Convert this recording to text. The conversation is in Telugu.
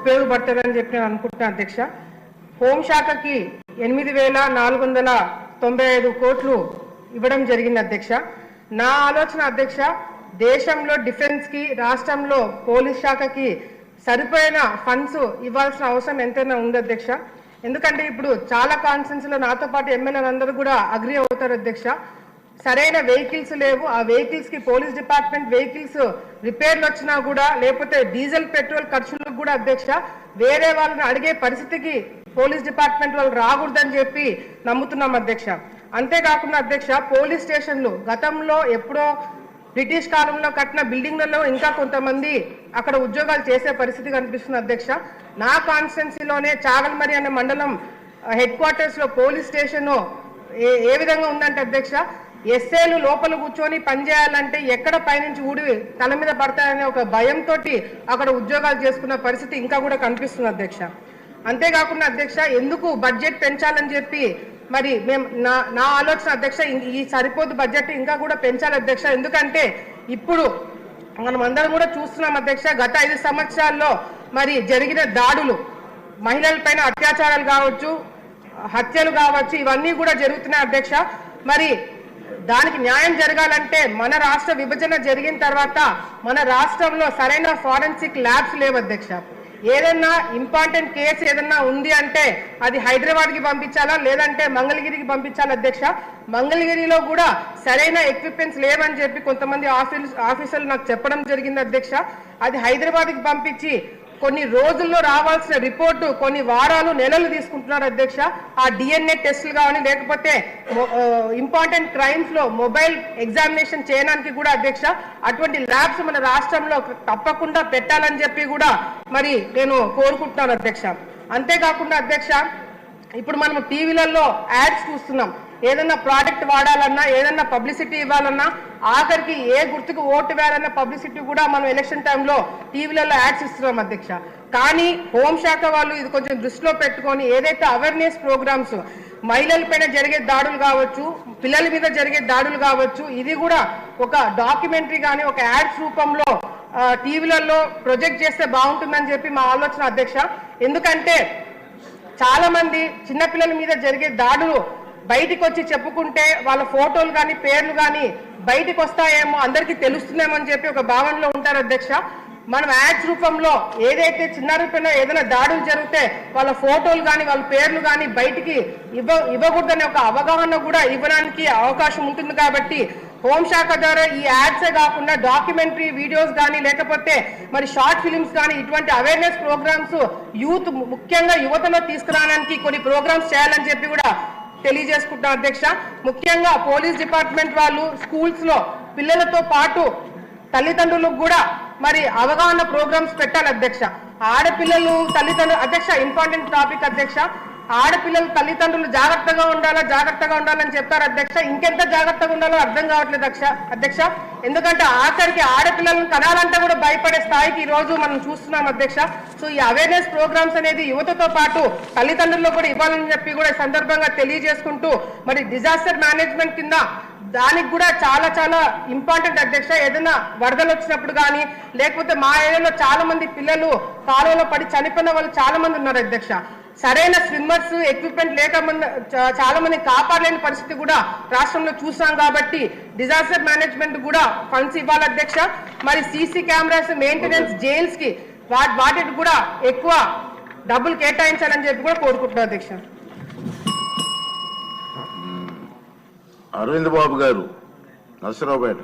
ఉపయోగపడతారని చెప్పి నేను అనుకుంటున్నాను అధ్యక్ష. హోంశాఖకి 8,495 కోట్లు ఇవ్వడం జరిగింది అధ్యక్ష. నా ఆలోచన అధ్యక్ష, దేశంలో డిఫెన్స్ కి రాష్ట్రంలో పోలీస్ శాఖకి సరిపోయిన ఫండ్స్ ఇవ్వాల్సిన అవసరం ఎంతైనా ఉంది అధ్యక్ష. ఎందుకంటే ఇప్పుడు చాలా కాన్స్టిట్యూన్సీలో నాతో పాటు ఎమ్మెల్యేలందరూ కూడా అగ్రి అవుతారు అధ్యక్ష. సరైన వెహికల్స్ లేవు. ఆ వెహికల్స్ కి పోలీస్ డిపార్ట్మెంట్ వెహికల్స్ రిపేర్లు వచ్చినా కూడా, లేకపోతే డీజిల్ పెట్రోల్ ఖర్చులకు కూడా అధ్యక్ష వేరే వాళ్ళని అడిగే పరిస్థితికి పోలీస్ డిపార్ట్మెంట్ వాళ్ళు రాకూడదని చెప్పి నమ్ముతున్నాం అధ్యక్ష. అంతేకాకుండా అధ్యక్ష, పోలీస్ స్టేషన్లు గతంలో ఎప్పుడో బ్రిటిష్ కాలంలో కట్టిన బిల్డింగ్లలో ఇంకా కొంతమంది అక్కడ ఉద్యోగాలు చేసే పరిస్థితి కనిపిస్తుంది అధ్యక్ష. నా కాన్స్టిట్యున్సీలోనే చాగల్మరి అనే మండలం హెడ్ క్వార్టర్స్ లో పోలీస్ స్టేషన్ ఏ విధంగా ఉందంటే అధ్యక్ష, ఎస్ఏలు లోపల కూర్చొని పనిచేయాలంటే ఎక్కడ పైనుంచి ఊడి తల మీద పడతాయనే ఒక భయంతో అక్కడ ఉద్యోగాలు చేసుకున్న పరిస్థితి ఇంకా కూడా కనిపిస్తుంది అధ్యక్ష. అంతేకాకుండా అధ్యక్ష, ఎందుకు బడ్జెట్ పెంచాలని చెప్పి మరి మేము నా ఆలోచన అధ్యక్ష, ఈ సరిపోదు బడ్జెట్ ఇంకా కూడా పెంచాలి అధ్యక్ష. ఎందుకంటే ఇప్పుడు మనం అందరం కూడా చూస్తున్నాం అధ్యక్ష, గత 5 సంవత్సరాల్లో మరి జరిగిన దాడులు, మహిళలపైన అత్యాచారాలు కావచ్చు, హత్యలు కావచ్చు, ఇవన్నీ కూడా జరుగుతున్నాయి అధ్యక్ష. మరి దానికి న్యాయం జరగాలంటే మన రాష్ట్ర విభజన జరిగిన తర్వాత మన రాష్ట్రంలో సరైన ఫారెన్సిక్ ల్యాబ్స్ లేవు అధ్యక్ష. ఏదన్నా ఇంపార్టెంట్ కేసు ఏదన్నా ఉంది అంటే అది హైదరాబాద్కి పంపించాలా, లేదంటే మంగళగిరికి పంపించాలి అధ్యక్ష. మంగళగిరిలో కూడా సరైన ఎక్విప్మెంట్స్ లేవని చెప్పి కొంతమంది ఆఫీసర్లు నాకు చెప్పడం జరిగింది అధ్యక్ష. అది హైదరాబాద్కి పంపించి కొన్ని రోజుల్లో రావాల్సిన రిపోర్టు కొన్ని వారాలు నెలలు తీసుకుంటున్నారు అధ్యక్ష. ఆ డిఎన్ఏ టెస్టులు కానీ, లేకపోతే ఇంపార్టెంట్ క్రైమ్స్ లో మొబైల్ ఎగ్జామినేషన్ చేయడానికి కూడా అధ్యక్ష అటువంటి ల్యాబ్స్ మన రాష్ట్రంలో తప్పకుండా పెట్టాలని చెప్పి కూడా మరి నేను కోరుకుంటున్నాను అధ్యక్ష. అంతేకాకుండా అధ్యక్ష, ఇప్పుడు మనం టీవీలలో యాడ్స్ చూస్తున్నాం. ఏదన్నా ప్రోడక్ట్ వాడాలన్నా, ఏదన్నా పబ్లిసిటీ ఇవ్వాలన్నా, ఆఖరికి ఏ గుర్తుకు ఓటు వేయాలన్న పబ్లిసిటీ కూడా మనం ఎలక్షన్ టైంలో టీవీలలో యాడ్స్ ఇస్తున్నాం అధ్యక్ష. కానీ హోంశాఖ వాళ్ళు ఇది కొంచెం దృష్టిలో పెట్టుకొని ఏదైతే అవేర్నెస్ ప్రోగ్రామ్స్, మహిళల పైన జరిగే దాడులు కావచ్చు, పిల్లల మీద జరిగే దాడులు కావచ్చు, ఇది కూడా ఒక డాక్యుమెంటరీ కానీ ఒక యాడ్స్ రూపంలో టీవీలలో ప్రొజెక్ట్ చేస్తే బాగుంటుందని చెప్పి మా ఆలోచన అధ్యక్ష. ఎందుకంటే చాలా మంది చిన్నపిల్లల మీద జరిగే దాడులు బయటికి వచ్చి చెప్పుకుంటే వాళ్ళ ఫోటోలు కానీ పేర్లు కానీ బయటికి వస్తాయేమో, అందరికీ తెలుస్తుందేమో అని చెప్పి ఒక భావనలో ఉంటారు అధ్యక్ష. మనం యాడ్స్ రూపంలో ఏదైతే చిన్నారుల పైన ఏదైనా దాడులు జరిగితే వాళ్ళ ఫోటోలు కానీ వాళ్ళ పేర్లు కానీ బయటికి ఇవ్వకూడదనే ఒక అవగాహన కూడా ఇవ్వడానికి అవకాశం ఉంటుంది. కాబట్టి హోంశాఖ ద్వారా ఈ యాడ్సే కాకుండా డాక్యుమెంటరీ వీడియోస్ కానీ, లేకపోతే మరి షార్ట్ ఫిలిమ్స్ కానీ, ఇటువంటి అవేర్నెస్ ప్రోగ్రామ్స్ యూత్ ముఖ్యంగా యువతలో తీసుకురావడానికి కొన్ని ప్రోగ్రామ్స్ చేయాలని చెప్పి కూడా తెలియజేసుకుంటాం అధ్యక్ష. ముఖ్యంగా పోలీస్ డిపార్ట్మెంట్ వాళ్ళు స్కూల్స్ లో పిల్లలతో పాటు తల్లిదండ్రులకు కూడా మరి అవగాహన ప్రోగ్రామ్స్ పెట్టాలి అధ్యక్ష. ఆడపిల్లలు తల్లిదండ్రులు అధ్యక్ష, ఇంపార్టెంట్ టాపిక్ అధ్యక్ష, ఆడపిల్లలు తల్లిదండ్రులు జాగ్రత్తగా ఉండాలని చెప్తారు అధ్యక్ష. ఇంకెంత జాగ్రత్తగా ఉండాలో అర్థం కావట్లేదు అధ్యక్ష. ఎందుకంటే ఆఖరికి ఆడపిల్లలను కనాలంటే కూడా భయపడే స్థాయికి ఈ రోజు మనం చూస్తున్నాం అధ్యక్ష. సో ఈ అవేర్నెస్ ప్రోగ్రామ్స్ అనేది యువతతో పాటు తల్లిదండ్రుల్లో కూడా ఇవ్వాలని చెప్పి కూడా సందర్భంగా తెలియజేసుకుంటూ, మరి డిజాస్టర్ మేనేజ్మెంట్ కింద దానికి కూడా చాలా చాలా ఇంపార్టెంట్ అధ్యక్ష. ఏదైనా వరదలు వచ్చినప్పుడు కానీ, లేకపోతే మా ఏరియాలో చాలా మంది పిల్లలు కాలువలో పడి చనిపోయిన వాళ్ళు చాలా మంది ఉన్నారు అధ్యక్ష. సరైన స్విమ్మర్స్ ఎక్విప్మెంట్ లేక చాలా మంది కాపాడలేని పరిస్థితి కూడా రాష్ట్రంలో చూసాం. కాబట్టి డిజాస్టర్ మేనేజ్మెంట్ కూడా ఫండ్స్ ఇవ్వాలి అధ్యక్ష. మరి సీసీ కెమెరాస్ మెయింటెనెన్స్, జైల్స్ కి వాటికి కూడా ఎక్కువ డబ్బులు కేటాయించాలని చెప్పి కూడా కోరుకుంటున్నాం అధ్యక్ష. అరవింద్ బాబు గారు, నరసరావుపేట.